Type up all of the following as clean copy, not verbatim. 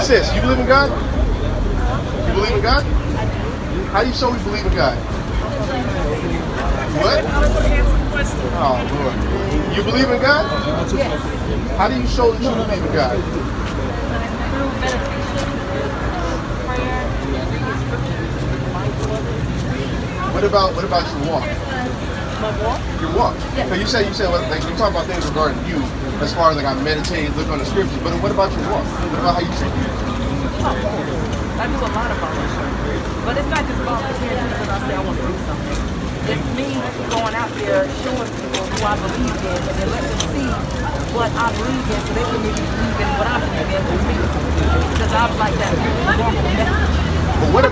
Sis, you believe in God? You believe in God? How do you show we believe in God? What? Oh, Lord. You believe in God? Yes. How do you show that you believe in God? Through meditation, prayer, What about your walk? my walk. Your walk. Yes. So you said like you talk about things regarding you, as far as like I meditate, look on the scriptures. But what about your walk? What about how you treat people? I do a lot of volunteering, but it's not just volunteering because I say I want to do something. It's me going out there showing people who I believe in, and then let them see what I believe in, so they can maybe believe in what I believe in with me. Because I like that normal message. But what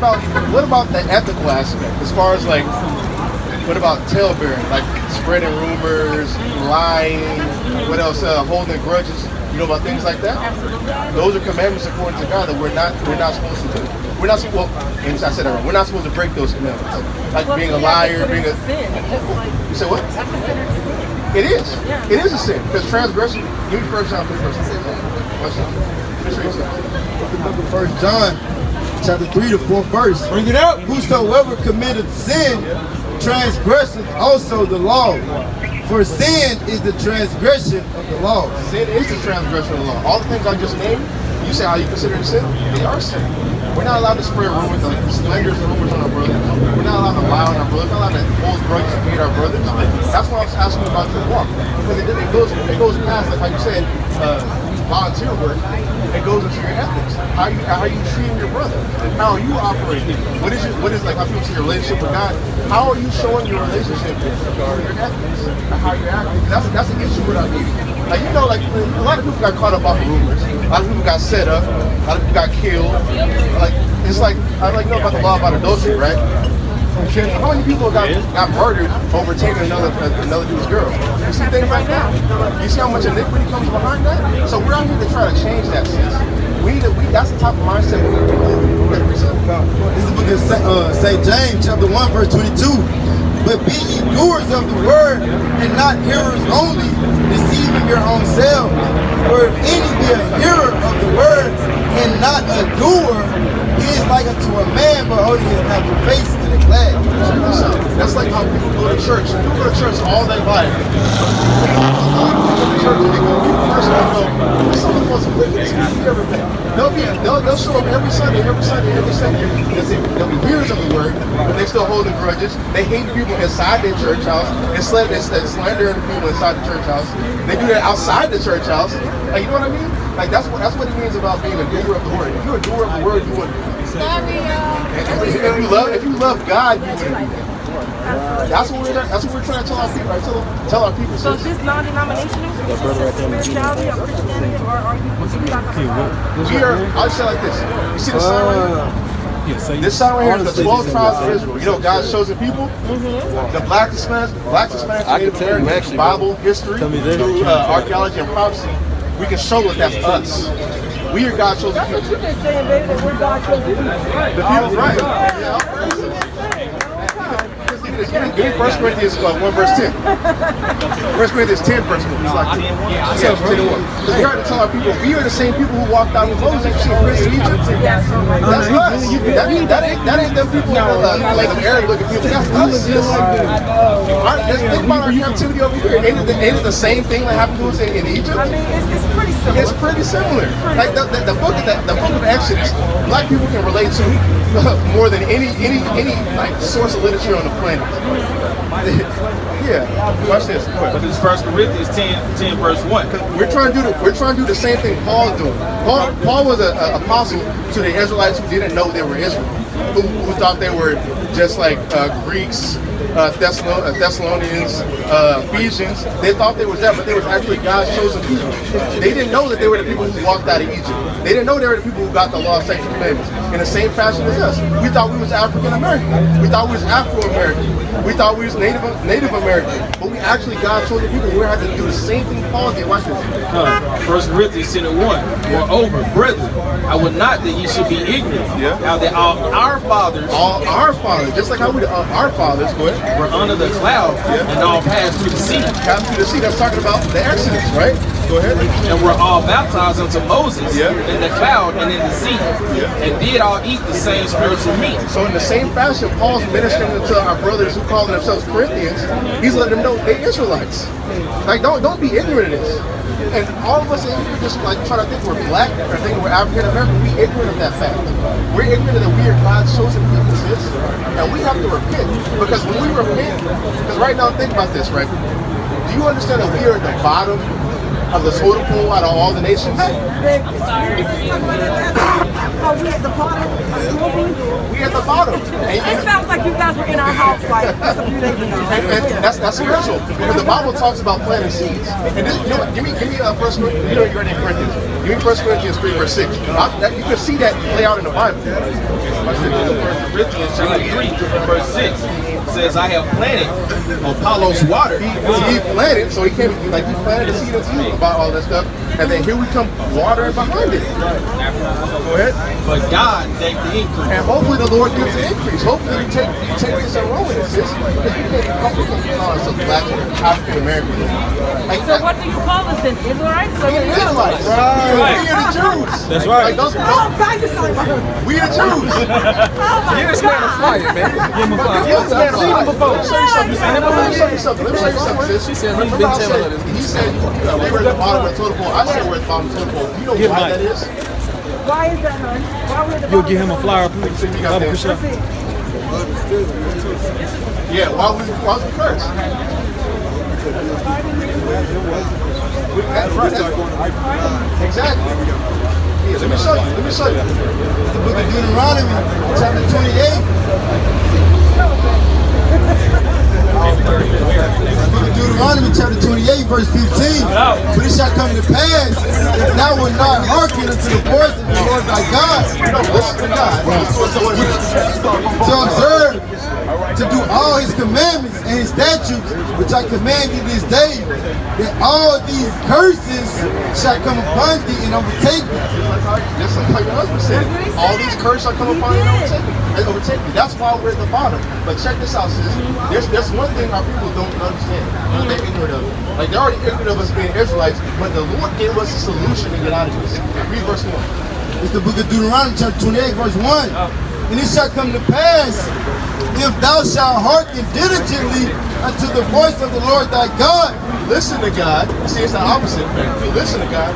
about the ethical aspect? As far as like, what about talebearing? Like spreading rumors, lying, what else? Holding grudges. You know about things like that? Absolutely. Those are commandments according to God that we're not supposed to do. We're not well. I said that wrong. We're not supposed to break those commandments. Like being a liar, being a sin. You said what? I consider it a sin. It is. Yeah. It is a sin because transgression. Give me 1 John 3 verse 1 John chapter 3 to 4 verse. Bring it up. Whosoever committeth sin transgresseth also the law. For sin is the transgression of the law. Sin is the transgression of the law. All the things I just named, you say how you consider it sin, they are sin. We're not allowed to spread rumors, like slanders and rumors on our brothers. We're not allowed to lie on our brothers. We're not allowed to hold grudges and hate our brothers. That's why I was asking about your walk. Because it goes past, like how you said, volunteer work. It goes into your ethics. How are you treating your brother? How are you operating? What is like how people see your relationship with God? How are you showing your relationship with your ethics? How you're acting? That's an issue with our people. Like like a lot of people got caught up off of rumors. A lot of people got set up. A lot of people got killed. Like it's like I know about the law about adultery, right? How many people got murdered over taking another dude's girl? You see things like that? You see how much iniquity comes behind that? So we're out here to try to change that sense. That's the type of mindset we're going to receive. This is the book of St. James chapter 1 verse 22. But be ye doers of the word and not hearers only, deceiving your own selves. For if any be a hearer of the word and not a doer, he is like unto a man beholding his natural face in a glass. That's like how people go to church. People go to church all their life. They go to church and they go first and go, some of the most wickedest people you ever met. They'll show up every Sunday. They'll be hearers of the word, but they still holding grudges. They hate people inside their church house. They're slandering people inside the church house. They do that outside the church house. Like, you know what I mean? Like that's what it means about being a doer of the word. If you're a doer of the word, you would. If you love God, you would. That's what we're trying to tell our people. Right? Tell our people. So is this non-denominational? Spirituality or Christianity, or are you talking about? We are. I'll say it like this. You see the sign right here? This sign right here is the 12 tribes of Israel. You know God's chosen people? The black Hispanics, Native Americans, Bible, history, through archaeology and prophecy, we can show that that's us. We are God's chosen people. That's what you've been saying, baby, that we're God's chosen people. The people's right. Yeah. Give me 1 Corinthians 1 verse 10. 1 Corinthians 10 verse 1. It's like 10 and 1. Because we are to tell our people, we are the same people who walked out with Moses in Egypt. That's us. That ain't them people like them Arab looking people. That's us. Think about our captivity over here. Ain't it the same thing that happened to us in Egypt? I mean, it's pretty similar. It's pretty similar. Like the book of Exodus, black people can relate to more than any like source of literature on the planet. Yeah, watch this. But this 1 Corinthians 10 verse 1. We're trying to do the same thing Paul's doing. Paul was an apostle to the Israelites who didn't know they were Israel, who thought they were just like Greeks, Thessalonians, Ephesians. They thought they was that, but they was actually God's chosen people. They didn't know that they were the people who walked out of Egypt. They didn't know they were the people who got the law, statutes, and commandments in the same fashion as us. We thought we was African American. We thought we was Afro American. We thought we was Native American. But we actually God's chosen people. We had to do the same thing Paul did. Watch this. 1 Corinthians 10 and 1. Moreover, brethren, I would not that ye should be ignorant. Yeah. Now that all our fathers, just like how we our fathers, go ahead, were under the cloud and all passed through the sea. Passed through the sea. That's talking about the Exodus, right? Go ahead. And were all baptized unto Moses Yeah. in the cloud and in the sea, and did all eat the same spiritual meat. So in the same fashion, Paul's ministering to our brothers who call themselves Corinthians. He's letting them know they Israelites. Like, don't be ignorant of this. And all of us in here just like trying to think we're black or think we're African American. We ignorant of that fact. We're ignorant that we are God's chosen people, sis. And we have to repent. Because when we repent, because right now, think about this, right? Do you understand that we are at the bottom of the totem pole out of all the nations? We at the bottom. We at the bottom. It sounds like you guys were in our house like just a few days ago. And that's spiritual. Because the Bible talks about planting seeds. And this, you know what, give me First Corinthians, you know you're in Corinthians. Give me 1 Corinthians 3 verse 6. You can see that play out in the Bible. 1 Corinthians chapter 3 verse 6 says, I have planted, Apollos watered. He planted, so he came, like he planted the seed of you about all that stuff. And then here we come watering behind it. Go ahead. But God gave the increase. And hopefully the Lord gives the increase. Hopefully you take this and run with it, sis. Because you can't call us a black African American. Like, So what do you call us then? Israelites? we the Israelites. We are the Jews. That's right. Like, those, we the Jews. Give this man a flyer, man. Give him a flyer. I've seen him before. Let me show you something. Sis. She said he's been telling us. He said we were at the bottom of the totem pole. I said we're at the bottom of the totem pole. You know why that is? Why is that, hon? Why we're at the You'll bottom? give him a flyer, please. Yeah, why we cursed? Exactly. Yeah, let me show you. The book of Deuteronomy, chapter 28. The book of Deuteronomy, chapter 28, verse 15. But it shall come to pass, if thou wilt not hearken unto the voice of the Lord thy God, to observe, to do all his commandments and his statutes, which I command thee this day, that all these curses shall come upon thee and overtake thee. Just like your husband said, all these curses shall come upon you and overtake you. That's why we're at the bottom. But check this out, sis. There's one thing our people don't understand. They're ignorant of it. Like, they're already ignorant of us being Israelites, but the Lord gave us a solution to get out of this. Read verse 1. It's the book of Deuteronomy, chapter 28, verse 1. And it shall come to pass, if thou shalt hearken diligently unto the voice of the Lord thy God, Listen to God. See, it's the opposite. You listen to God.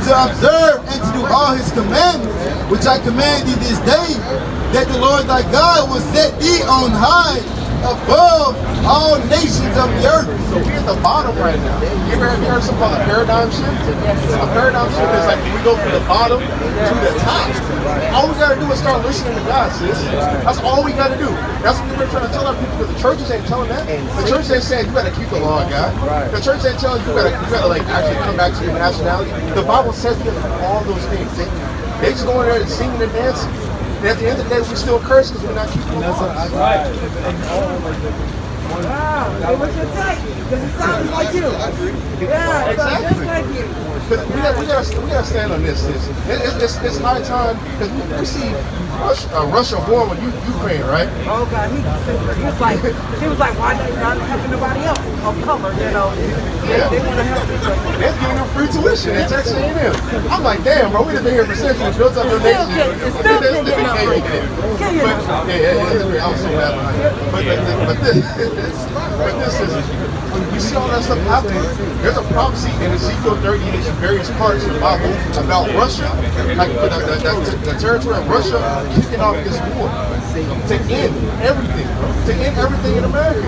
to observe and to do all his commandments, which I command thee this day, that the Lord thy God will set thee on high above all nations of the earth. So we're at the bottom right now. You ever heard something called a paradigm shift? A paradigm shift is like when we go from the bottom to the top. All we gotta do is start listening to God, sis. That's all we gotta do. That's what we're trying to tell our people, but the churches ain't telling that. The church ain't saying you gotta keep the law of God. The church ain't telling you gotta like actually come back to your nationality. The Bible says you gotta do all those things. They just go in there and singing and dancing. And at the end of the day, we're still cursed because we're not keeping the laws. Wow, they were your type, because it sounds like you. Yeah, it sounds just like you. But we gotta stand on this. It's high time because we see Russia war with Ukraine, right? Oh God, he was like, why they not helping nobody else of color? You know, they want to help each other. They're giving them free tuition at Texas A&M. I'm like, damn, bro, we've been here for centuries, built up their nation. It's still getting up free. I was so mad behind it. But this is, you see all that stuff happening. There's a prophecy in Ezekiel 30 in various parts of the Bible about Russia, like the territory of Russia kicking off this war to end everything in America.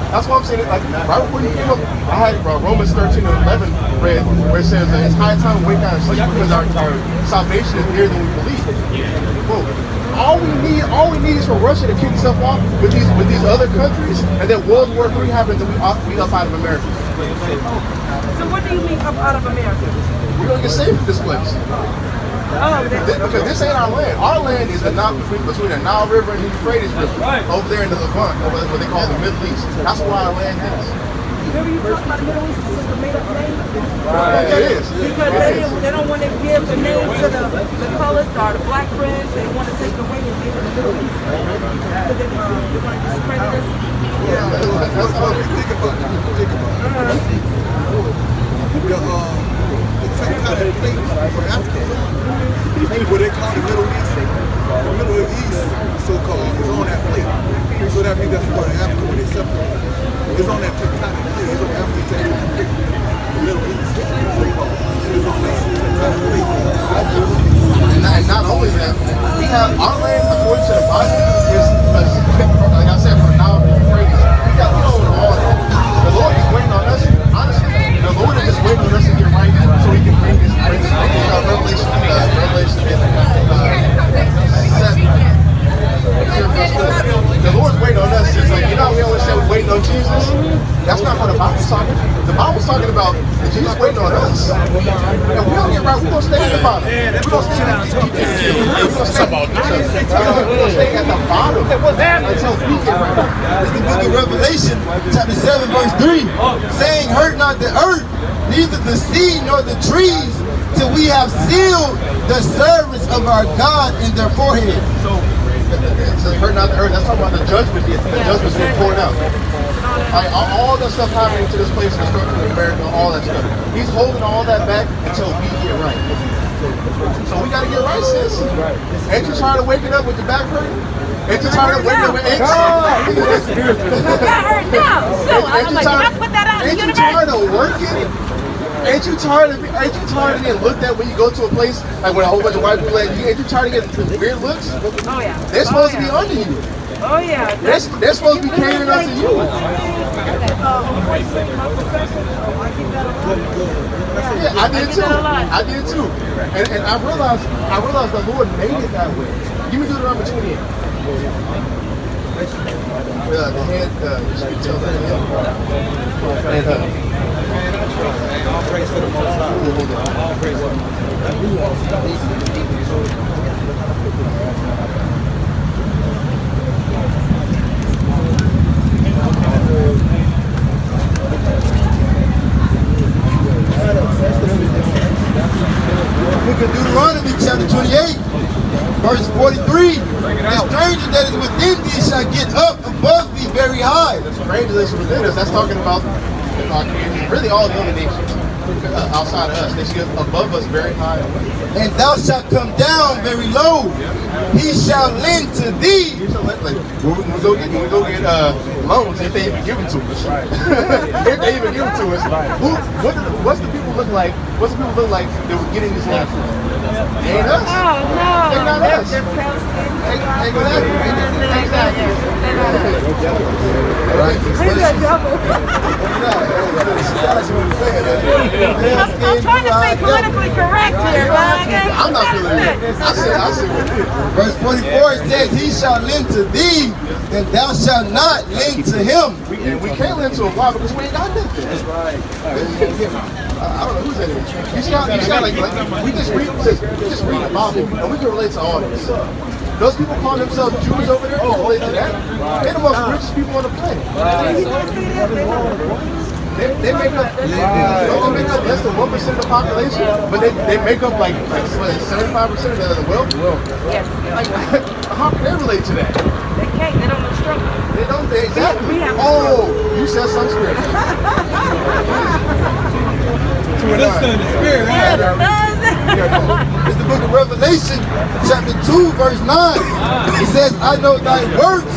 That's why I'm saying it. Like right before you came up, I had Romans 13 and 11 read where it says that it's high time we wake out and sleep because our salvation is nearer than we believe. Whoa. All we need is for Russia to kick itself off with these other countries, and then World War III happens and we up out of America. So what do you mean up out of America? We're gonna get saved from this place. Oh, Because this ain't our land. Our land is between the Nile River and the Euphrates River, over there in the Levant, or what they call the Middle East. That's where our land is. remember you talking about the Middle East is a made up name? It is. Because they don't want to give the name to the colors or the black friends. They want to take it away and give it to the Middle East. Because they want to discredit us. That's what we think about it. The same kind of plate for Africa. What they call the Middle East. The Middle East, so-called, is on that plate. So that means that's part of Africa when they separate. It's on that tectonic plate. It's on Africa. The Middle East, so-called, is on that tectonic plate. And not only that, we have our land, according to the Bible, is, like I said, from now to Euphrates. We got all that. The Lord is waiting on us. Honestly, the Lord is just waiting on us to get right so He can bring His grace. Revelation 7. The Lord's waiting on us. It's like, you know, we always say we're waiting on Jesus. That's not what the Bible's talking. The Bible's talking about Jesus waiting on us. And we don't get right, we're going to stay at the bottom. We're going to stay at the bottom until we get right. It's the book of Revelation, chapter 7, verse 3, saying, hurt not the earth, neither the sea nor the trees, till we have sealed the servants of our God in their forehead. So hurt not the earth. That's talking about the judgment. The judgment's being poured out. Like, all the stuff happening to this place, destruction of America, all that stuff. He's holding all that back until we get right. So we gotta get right, sis. Ain't you tired of waking up with your back hurting? Ain't you tired of waking up with aches? My back hurt now. So I'm like, can I put that out in the universe? Ain't you tired of working? Ain't you tired of getting looked at when you go to a place like when a whole bunch of white people at you? Ain't you tired of getting weird looks? Oh yeah. They're supposed to be under you. Oh yeah. They're supposed to be catering up to you. Yeah, I did too. I did too. And I realized the Lord made it that way. Give me Deuteronomy 28. The head, you should tell the head. All praise to the Most High. All praise to the Most Book of Deuteronomy, chapter 28, verse 43. The stranger that is within thee shall get up above thee very high. The stranger that's within us, that's talking about really all the other nations outside of us. They should get above us very high. And thou shalt come down very low. He shall lend to thee. Like, when we go get loans, if they even give them to us. If they even give them to us. What's the people look like? What's the people look like that were getting these loans? They ain't us. Oh no. They're not us. They're Right. He's a double. I'm trying to stay politically correct here, but I'm not feeling it. I said Verse 44, it says, he shall lend to thee, and thou shalt not lend to him. And we can't lend to a while because we ain't got nothing. I don't know who's in it. You see how like we just read the Bible and we can relate to all this. Those people calling themselves Jews over there, we can relate to that. They're the most richest people on the planet. They make up less than 1% of the population, but they make up like 75% of the wealth. yes. Like, how can they relate to that? They can't. They don't know struggle. They don't. They exactly. We have You said something spiritual. It's the book of Revelation, chapter 2, verse 9. It says, I know thy works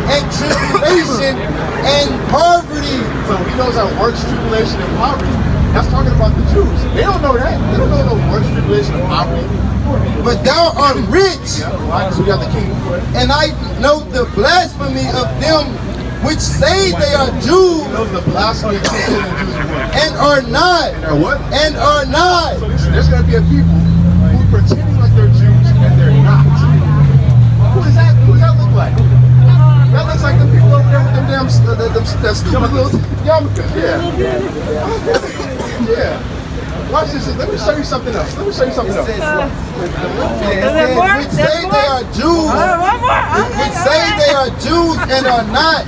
and tribulation and poverty. So he knows our works, tribulation, and poverty. That's talking about the Jews. They don't know that. They don't know no works, tribulation, and poverty. But thou art rich, Why? Because we got the king. and I know the blasphemy of them which say they are Jews He knows the blasphemy of the Jews and are not. are what? And are not. So there's going to be a people who are pretending like they're Jews and they're not. Who does that look like? That looks like the people over there with them damn that stupid little yarmulkes. Yeah. Yeah. Watch this. Let me show you something else. It says, which say they are Jews, which say they are Jews and are not,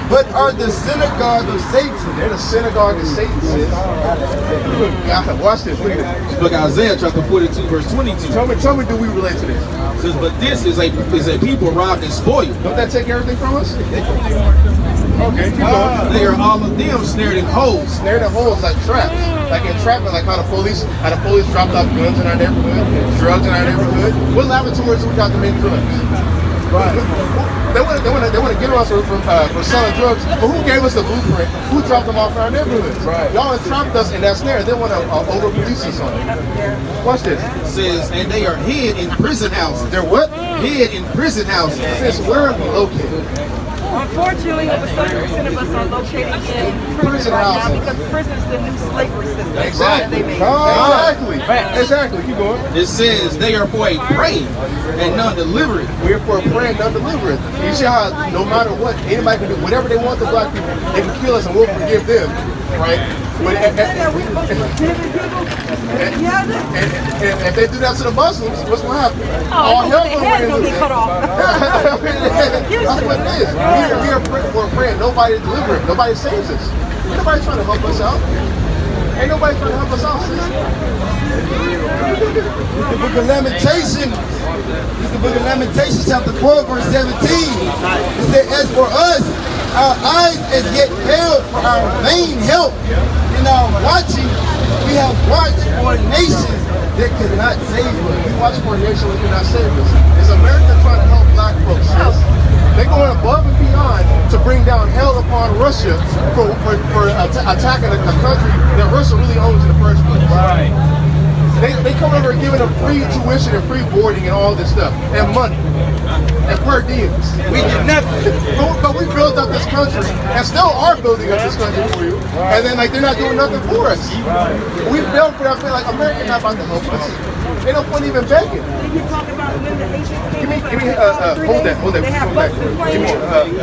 but are the synagogue of Satan. They're the synagogue of Satan, sis. God, watch this. Look at this. Look, Isaiah chapter 42, verse 22. Tell me, do we relate to this? It says, but this is a people robbed and spoiled. Don't that take everything from us? Okay, keep going. They are all of them snared in holes. Snared in holes like traps. Like entrapment, like how the police dropped off guns in our neighborhood, drugs in our neighborhood. What laboratories we got to make drugs? Right. They want to get us for selling drugs, but who gave us the blueprint? Who dropped them off in our neighborhoods? Right. Y'all entrapped us in that snare. They want to over-police us on it. Watch this. It says, and they are hid in prison houses. They're what? Hid in prison houses. Since where are we located? Unfortunately, over 70% of us are located in prison right now because prison is the new slavery system. Exactly. Exactly. Keep going. It says they are for a prey and none deliver it. We're for a prey and none deliver it. You see how no matter what, anybody can do whatever they want to black people. They can kill us and we'll forgive them, right? But and if they do that to the Muslims, what's going to happen? All hell will be cut off. That's what it is. We are for a prayer. Nobody delivers. Nobody saves us. Ain't nobody trying to help us out. Ain't nobody trying to help us out, sis. The book of Lamentations. It's the book of Lamentations, chapter 12, verse 17. It said, as for us, our eyes as yet held for our vain help. In our watching, we have watched for nations that could not save us. We watch for a nation that cannot save us. Is America trying to help black folks? Yes. They're going above and beyond to bring down hell upon Russia for attacking a country that Russia really owns in the first place. Right. They come over and giving them free tuition and free boarding and all this stuff, and money, and per diems. We did nothing. But we built up this country, and still are building up this country for you, and then like they're not doing nothing for us. We built for that thing, like America's not about to help us. They don't want even begging. You talk about when the Haitians came Give me, hold that. They have buses and planes.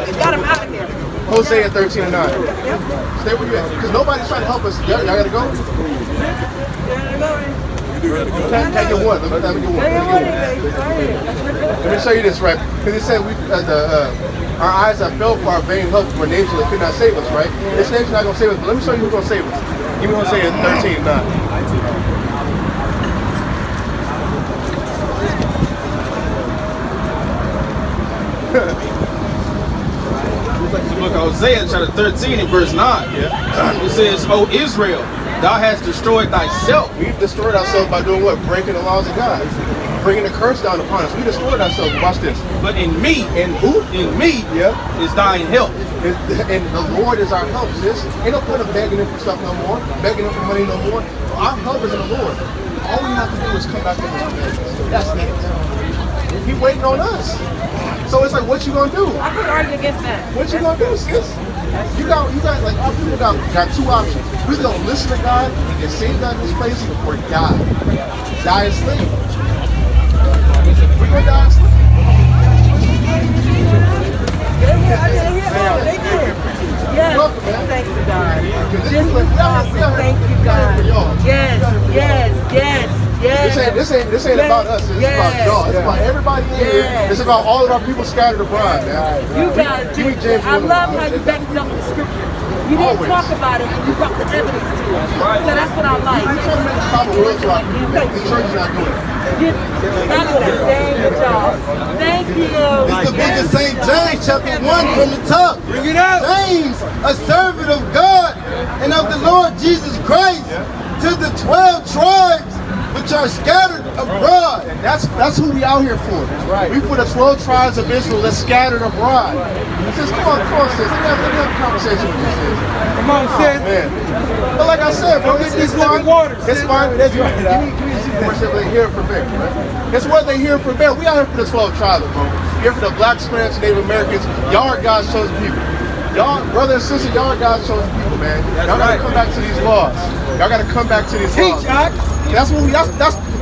They got them out of here. Hosea 13:9. Stay where you at, because nobody's trying to help us. Y'all gotta go? Can I get one? Let me show you this, right? Because it said our eyes have fell for our vain help for a nation that could not save us, right? This nation's not going to save us, but let me show you who's going to save us. Give me Hosea 13:9. The book of Hosea, chapter 13 and verse 9. Yeah. It says, O Israel, thou hast destroyed thyself. We've destroyed ourselves by doing what? Breaking the laws of God. Bringing the curse down upon us. We destroyed ourselves. Watch this. But in me, in who? In me is thine help. And the Lord is our help, sis. Ain't no point of begging him for stuff no more. Begging him for money no more. Our help is in the Lord. All we have to do is come back to his commandments. That's it. He waiting on us. So it's like, what you gonna do? I could argue against that. What you gonna do, sis? You got like our people got two options. We gonna listen to God and get saved out of this place, or die. Die as slave. We gonna die as slave. Yes, welcome, man. Thank you, God. This This is awesome. Thank you, God. Yes. This ain't about us. It's about y'all. It's about everybody in here. It's about all of our people scattered abroad, man. You guys, Give me James I love how you backed up the scripture. You didn't talk about it, and you brought the evidence to it. So that's what I like. We're trying to make the proper will to our people. The church is not doing it. That was a dang good job. Thank you. It's the book of St. James, chapter 1 from the top. Bring it out. James, a servant of God and of the Lord Jesus Christ, to the 12 tribes which are scattered abroad. And that's who we out here for. Right. We for the 12 tribes of Israel that's scattered abroad. He says, come on, sis. Let me have a conversation with you, sis. Come on, sis. Man. But like I said, bro, it's fine. It's fine. That's right. Give me they hear from there, right? It's what they hear from there. We out here for the 12 tribes, bro. We're here for the Black, Spanish, Native Americans. Y'all are God's chosen people. Y'all, brother and sister, y'all are God's chosen people, man. Y'all gotta come back to these laws. Y'all gotta come back to these laws. That's what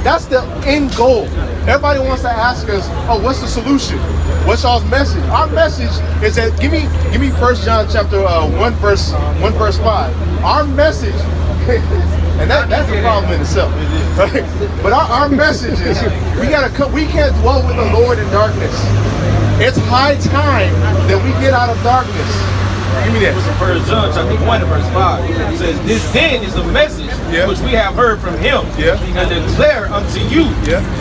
that's the end goal. Everybody wants to ask us, oh, what's the solution? What's y'all's message? Our message is that give me 1 John chapter 1 verse 5. Our message, and that's a problem in itself. Right? But our message is we can't dwell with the Lord in darkness. It's high time that we get out of darkness. Give me that. 1 John chapter 1 and verse 5. It says, this then is a message which we have heard from him, and declare unto you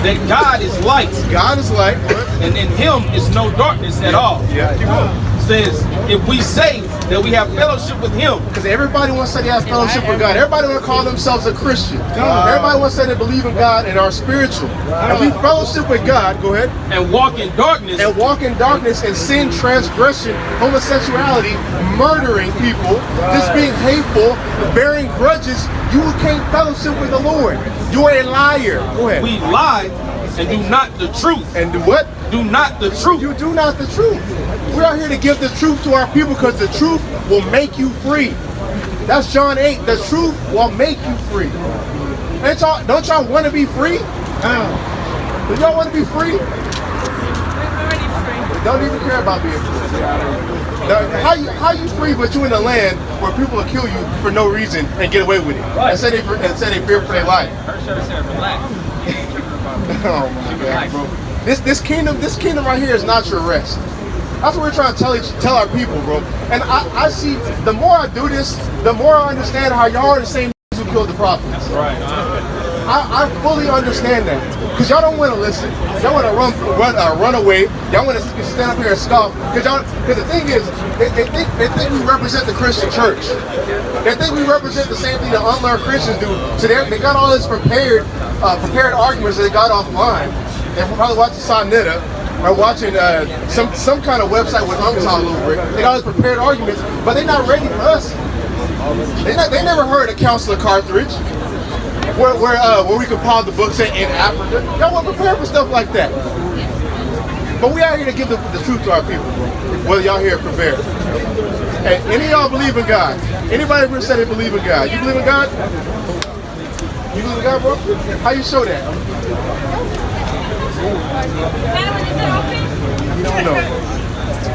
that God is light. God is light. And in him is no darkness at all. Yeah. It says, if we say that we have fellowship with him. Because everybody wants to say they have fellowship with God. Everybody want to call themselves a Christian. Everybody wants to say they believe in God and are spiritual. If we fellowship with God, go ahead. And walk in darkness. And walk in darkness and sin, transgression, homosexuality, murdering people, just being hateful, bearing grudges, you can't fellowship with the Lord. You are a liar. Go ahead. We lie and do not the truth. And do what? Do not the truth. You do not the truth. We're out here to give the truth to our people because the truth will make you free. That's John 8. The truth will make you free. Don't y'all want to be free? Do y'all want to be free? We're already free. Don't even care about being free. How you free but you in a land where people will kill you for no reason and get away with it? And say they fear for their life. Oh my God, bro. This kingdom right here is not your rest. That's what we're trying to tell our people, bro. And I see, the more I do this, the more I understand how y'all are the same who killed the prophets. Right. I fully understand that. Because y'all don't want to listen. Y'all want to run away. Y'all want to stand up here and scoff. Because the thing is, they think we represent the Christian church. They think we represent the same thing that unlearned Christians do. So they got all this prepared arguments that they got offline. They're probably watching Sonetta or watching some kind of website with unks all over it. They got all these prepared arguments, but they're not ready for us. They never heard of Counselor Carthage, where we compiled the books in Africa. Y'all weren't prepared for stuff like that. But we out here to give the truth to our people, whether y'all here prepared. Hey, any of y'all believe in God? Anybody ever said they believe in God? You believe in God? You believe in God, bro? How you show that? You don't know.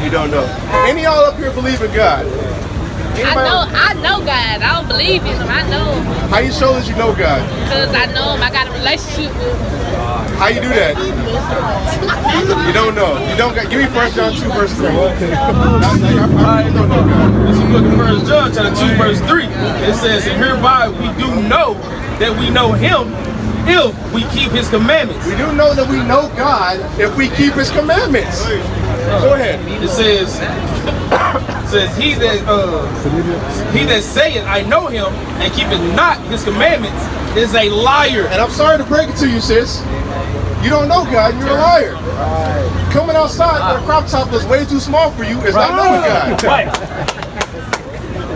You don't know. Any of y'all up here believe in God? Anybody? I know God. I don't believe in him. I know him. How you show that you know God? Because I know him. I got a relationship with him. How you do that? You don't know. You don't got. Give me 1 John 2 verse 3. I don't know God. Let's look at 1 John chapter 2 verse 3. It says, and hereby we do know that we know him if we keep his commandments. We do know that we know God if we keep his commandments. Go ahead. It says he that saith I know him and keepeth not his commandments is a liar. And I'm sorry to break it to you, sis. You don't know God, you're a liar. Coming outside with a crop top that's way too small for you is not knowing God.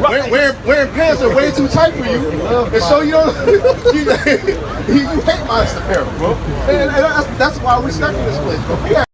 Wearing pants that are way too tight for you, and so you don't you hate monster apparel, bro. And that's why we're stuck in this place, bro. We